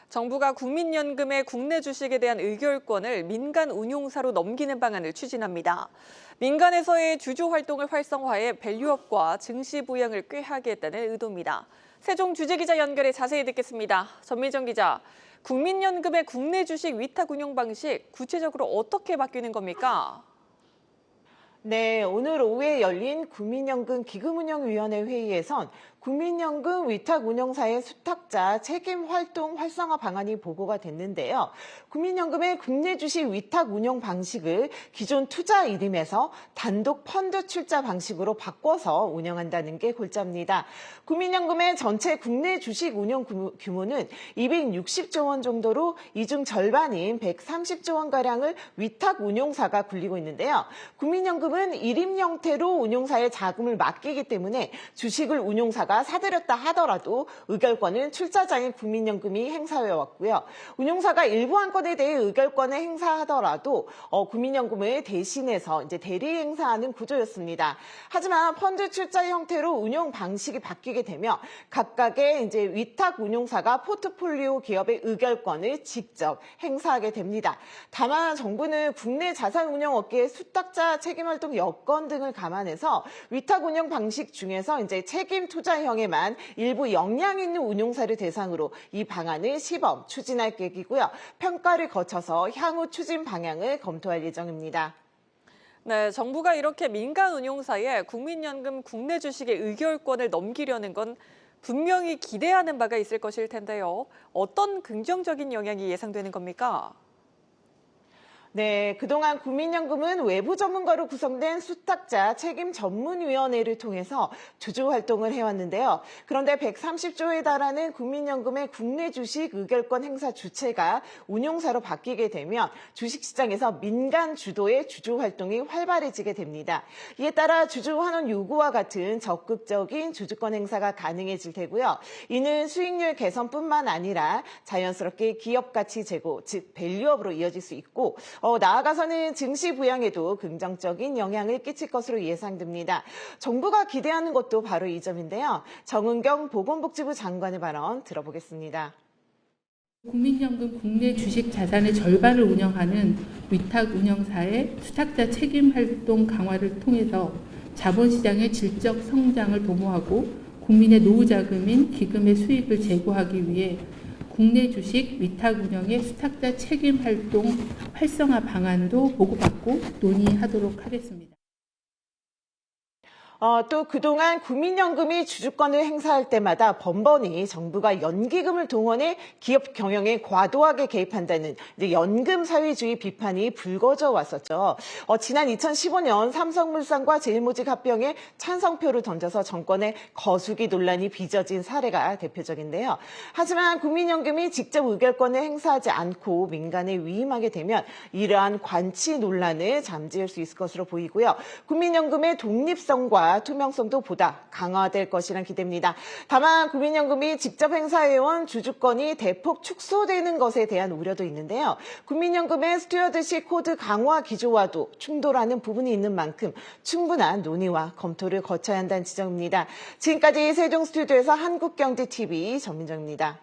정부가 국민연금의 국내 주식에 대한 의결권을 민간 운용사로 넘기는 방안을 추진합니다. 민간에서의 주주 활동을 활성화해 밸류업과 증시 부양을 꾀하겠다는 의도입니다. 세종 주재기자 연결해 자세히 듣겠습니다. 전미정 기자, 국민연금의 국내 주식 위탁 운용 방식 구체적으로 어떻게 바뀌는 겁니까? 네, 오늘 오후에 열린 국민연금 기금운용위원회 회의에선 국민연금 위탁운용사의 수탁자 책임 활동 활성화 방안이 보고가 됐는데요. 국민연금의 국내 주식 위탁 운용 방식을 기존 투자 이름에서 단독 펀드 출자 방식으로 바꿔서 운영한다는 게 골자입니다. 국민연금의 전체 국내 주식 운용 규모는 260조 원 정도로 이 중 절반인 130조 원가량을 위탁 운용사가 굴리고 있는데요. 국민연금은 일임 형태로 운용사에 자금을 맡기기 때문에 주식을 운용사가 사들였다 하더라도 의결권은 출자자인 국민연금이 행사해 왔고요. 운용사가 일부 안건에 대해 의결권을 행사하더라도 국민연금을 대신해서 이제 대리 행사하는 구조였습니다. 하지만 펀드 출자 형태로 운용 방식이 바뀌게 되면 각각의 이제 위탁 운용사가 포트폴리오 기업의 의결권을 직접 행사하게 됩니다. 다만 정부는 국내 자산 운용 업계의 수탁자 책임 활동 여건 등을 감안해서 위탁 운용 방식 중에서 이제 책임 투자형에만 일부 역량 있는 운용사를 대상으로 이 방안을 시범 추진할 계획이고요. 평가를 거쳐서 향후 추진 방향을 검토할 예정입니다. 네, 정부가 이렇게 민간 운용사에 국민연금 국내 주식의 의결권을 넘기려는 건 분명히 기대하는 바가 있을 것일 텐데요. 어떤 긍정적인 영향이 예상되는 겁니까? 네, 그동안 국민연금은 외부 전문가로 구성된 수탁자 책임 전문위원회를 통해서 주주 활동을 해왔는데요. 그런데 130조에 달하는 국민연금의 국내 주식 의결권 행사 주체가 운용사로 바뀌게 되면 주식시장에서 민간 주도의 주주 활동이 활발해지게 됩니다. 이에 따라 주주 환원 요구와 같은 적극적인 주주권 행사가 가능해질 테고요. 이는 수익률 개선뿐만 아니라 자연스럽게 기업 가치 제고, 즉 밸류업으로 이어질 수 있고 나아가서는 증시 부양에도 긍정적인 영향을 끼칠 것으로 예상됩니다. 정부가 기대하는 것도 바로 이 점인데요. 정은경 보건복지부 장관의 발언 들어보겠습니다. 국민연금 국내 주식 자산의 절반을 운영하는 위탁 운영사의 수탁자 책임 활동 강화를 통해서 자본시장의 질적 성장을 도모하고 국민의 노후 자금인 기금의 수익을 제고하기 위해 국내 주식 위탁 운영의 수탁자 책임 활동 활성화 방안도 보고받고 논의하도록 하겠습니다. 또 그동안 국민연금이 주주권을 행사할 때마다 번번이 정부가 연기금을 동원해 기업 경영에 과도하게 개입한다는 이제 연금 사회주의 비판이 불거져 왔었죠. 지난 2015년 삼성물산과 제일모직 합병에 찬성표를 던져서 정권의 거수기 논란이 빚어진 사례가 대표적인데요. 하지만 국민연금이 직접 의결권을 행사하지 않고 민간에 위임하게 되면 이러한 관치 논란을 잠재울 수 있을 것으로 보이고요. 국민연금의 독립성과 투명성도 보다 강화될 것이란 기대입니다. 다만 국민연금이 직접 행사해온 주주권이 대폭 축소되는 것에 대한 우려도 있는데요. 국민연금의 스튜어드십 코드 강화 기조와도 충돌하는 부분이 있는 만큼 충분한 논의와 검토를 거쳐야 한다는 지적입니다. 지금까지 세종 스튜디오에서 한국경제TV 전민정입니다.